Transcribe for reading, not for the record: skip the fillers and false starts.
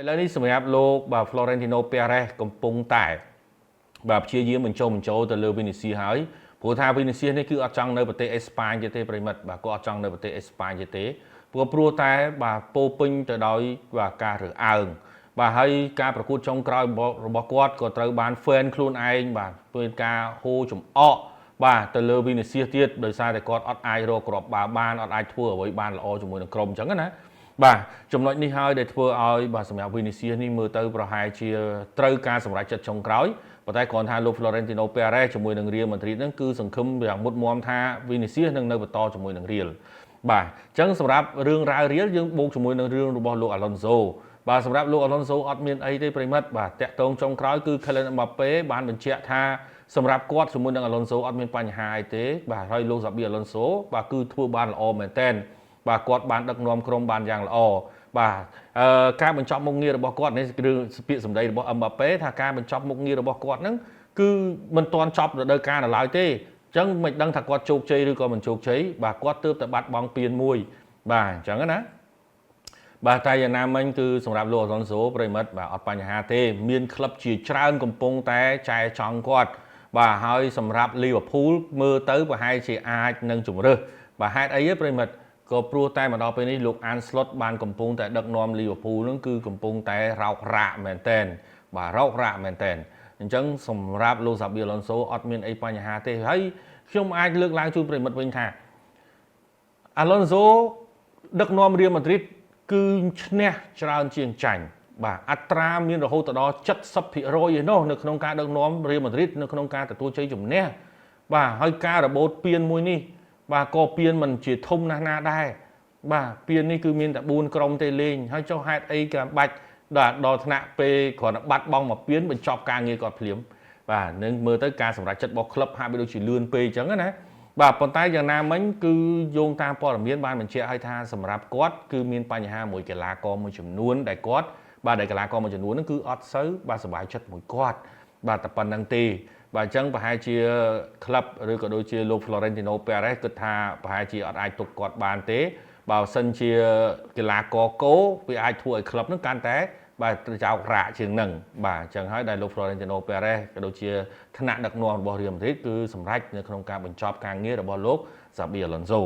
ឥឡូវនេះសម្រាប់លោកបាទ Florentino Perez កំពុងតែបាទព្យាយាមបញ្ចុះបញ្ចូលទៅលើ Vinicius ហើយព្រោះថា Vinicius នេះគឺអត់ចង់នៅប្រទេសអេស្ប៉ាញទេប្រិមិត្តបាទគាត់អត់ចង់នៅប្រទេសអេស្ប៉ាញទេព្រោះតែបាទពោពេញទៅដោយបាទការរើសអើងបាទហើយការប្រកួតចុងក្រោយរបស់គាត់ក៏ត្រូវបាន fan ខ្លួនឯងបាទធ្វើការហូរចំអកបាទទៅលើ Vinicius ទៀតដោយសារតែគាត់អត់អាចរកគ្រាប់បាល់បានអត់អាចធ្វើអ្វីបានល្អជាមួយនឹងក្រុមអញ្ចឹងណាបាទចំណុចនេះហើយដែលធ្វើឲ្យបាទសម្រាប់ Vinicius នេះមើលទៅប្រហែលជាត្រូវការសម្រេចចិត្តចុងក្រោយប៉ុន្តែគ្រាន់ថាលោក Florentino Perez ជាមួយនឹង Real Madrid ហ្នឹងគឺសង្ឃឹមយ៉ាងមុតមមថា Vinicius នឹងនៅបន្តជាមួយនឹង Real បាទអញ្ចឹងសម្រាប់រឿងរ៉ាវ Real យើងបូកជាមួយនឹងរឿងរបស់លោក Alonso បាទសម្រាប់លោក Alonso អត់មានអីទេប្រិមិត្តបាទតាក់ទងចុងក្រោយគឺ Kylian Mbappe បានបញ្ជាក់ថាសម្រាប់គាត់ជាមួយនឹង Alonso អត់មានបញ្ហាអីទេបាទហើយលោក Xabi Alonso បាទគឺធ្វើបានល្អមែនទែនបាទគាត់បានដឹកនាំក្រុមបានយ៉ាងល្អបាទការបញ្ចប់មុខងាររបស់គាត់នេះគឺពាក្យសម្ដីរបស់ Mbappe ថាការបញ្ចប់មុខងាររបស់គាត់ហ្នឹងគឺមិនទាន់ចប់រដូវកាលនៅឡើយទេអញ្ចឹងមិនដឹងថាគាត់ជោគជ័យឬក៏មិនជោគជ័យបាទគាត់ទើបតែបាត់បង់ពានមួយបាទអញ្ចឹងណាបាទតែយ៉ាងណាមិញគឺសម្រាប់លោក Alonso ប្រិមិត្តបាទអត់បញ្ហាទេមានក្លឹបជាច្រើនកំពុងតែចែចង់គាត់បាទហើយសម្រាប់ Liverpool មើលទៅប្រហែលជាអាចនឹងជំរើសបាទហេតុអីទេប្រិមិត្តក៏ព្រោះតែមកដល់ពេលនេះលោក Ancelotti បានកំពុងតែដឹកនាំ Liverpool នឹងគឺកំពុងតែរោករាក់មែនតែនបាទរោករាក់មែនតែនអញ្ចឹងសម្រាប់លោក Xabi Alonso អត់មានអីបញ្ហាទេហើយខ្ញុំអាចលើកឡើងជូនប្រិមិត្តវិញថា Alonso ដឹកនាំ Real Madrid គឺឈ្នះច្រើនជាងចាញ់បាទអត្រាមានរហូតដល់ 70% ឯណោះនៅក្នុងការដឹកនាំ Real Madrid នៅក្នុងការទទួលជ័យជំនះបាទហើយការរបូតពានមួយនេះបាទក៏ពានមិនជាធំណាស់ណាដែរបាទពាននេះគឺមានតែ4ក្រុមទេលេងហើយចុះហេតុអីក៏បាច់ដល់ថ្នាក់ពេលគ្រាន់តែបាត់បង់មកពានបញ្ចប់ការងារគាត់ភ្លាមបាទនឹងមើលទៅការសម្រេចចិត្តរបស់ក្លឹបហាក់បីដូចជាលឿនពេកអញ្ចឹងណាបាទប៉ុន្តែយ៉ាងណាមិញគឺយោងតាមព័ត៌មានបានបញ្ជាក់ឲ្យថាសម្រាប់គាត់គឺមានបញ្ហាមួយកីឡាករមួយចំនួនដែលគាត់បាទដែលកីឡាករមួយចំនួនហ្នឹងគឺអត់សូវបាទសប្បាយចិត្តមួយគាត់បាទតែប៉ុណ្្នឹងទេបាទអញ្ចឹងប្រហែលជាក្លឹបឬក៏ដូចជាលោក Florentino Perez គិតថាប្រហែលជាអត់អាចទុកគាត់បានទេបើមិនសិនជាកីឡាករគោវាអាចធ្វើឲ្យក្លឹបហ្នឹងកាន់តែបាទចោករាក់ជាងហ្នឹងបាទអញ្ចឹងហើយដែលលោក Florentino Perez ក៏ដូចជាថ្នាក់ដឹកនាំរបស់ Real Madrid គឺសម្រេចនៅក្នុងការបញ្ចប់ការងាររបស់លោក Xabi Alonso